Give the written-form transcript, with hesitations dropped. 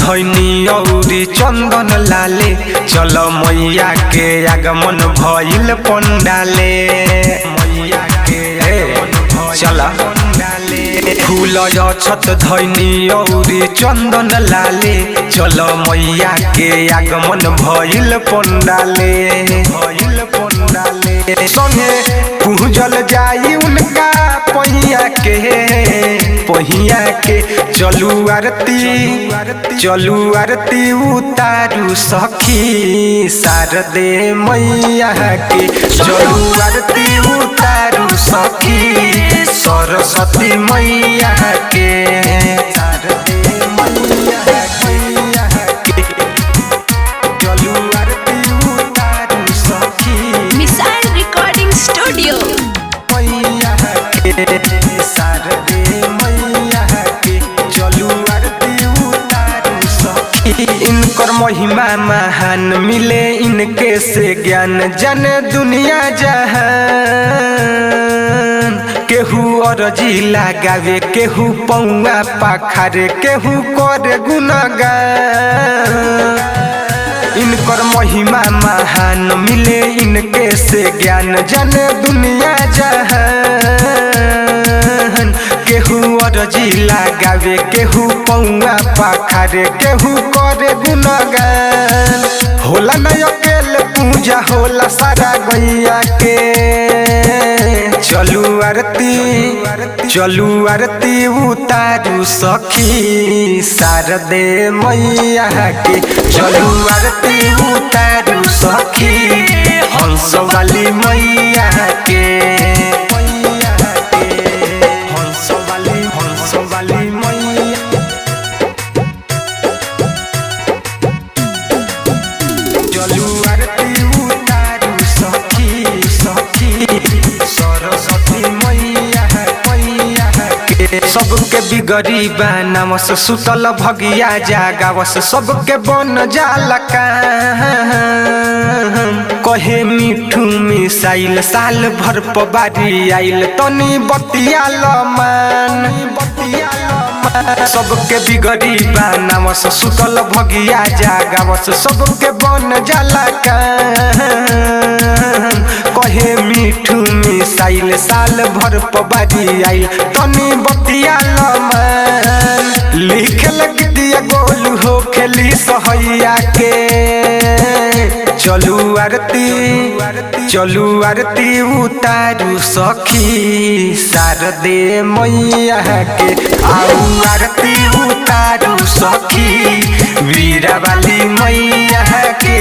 धैनी औरी चंदन लाले चल मैया के आगमन भइल पंडाले मैया के चल फूल छत धैनी औरी चंदन लाले चल मैया के आगमन भइल पंडाले संगे पूजल जाई उनका पहिया के चलू आरती उतारू सखी शारदे मैया के चलू आरती उतारू सखी सरस्वती मैया के शारदे मैया के चलू आरती उतारू सखी मिसाइल रिकॉर्डिंग स्टूडियो मैया के शारदे मैया के चलू आरती उतारू सखी। इनकर महिमा महान मिले इनके से ज्ञान जाने दुनिया जहान केहू अर्जी लगावे केहू पौआ पाखारे केहू करे गुणगान इनकर महिमा महान मिले इनके से ज्ञान जाने दुनिया जहान केहू अर्जी लगावे केहू पौआ पाखारे केहू करे गुणगान होला न अकेले पूजा होला सारा गैया के चलू आरती उतारू सखी शारदे मैया के चलू आरती उतारू सखी हंस वाली मैया के हंस वाली मैया चलू आरती उतारू सखी सरस्वती मैया के सबके बिगड़ी बनावस सुतल भगिया जागावस सबके बन जाला काम कहे मिठू मिसाइल साल भर पबारी आइल तनी बतिया लमान सबके बिगड़ी बनावस सुतल भगिया जागावस सबके बन जाला काम कहे मिठू मिसाइल साल भर पबारी आइल तनी बतिया लमान लिख लग दिया गोलू हो खेली सहैया के चलू आरती उतारू सखी शारदे मैया के आऊ आरती उतारू सखी वीरा वाली मैया के।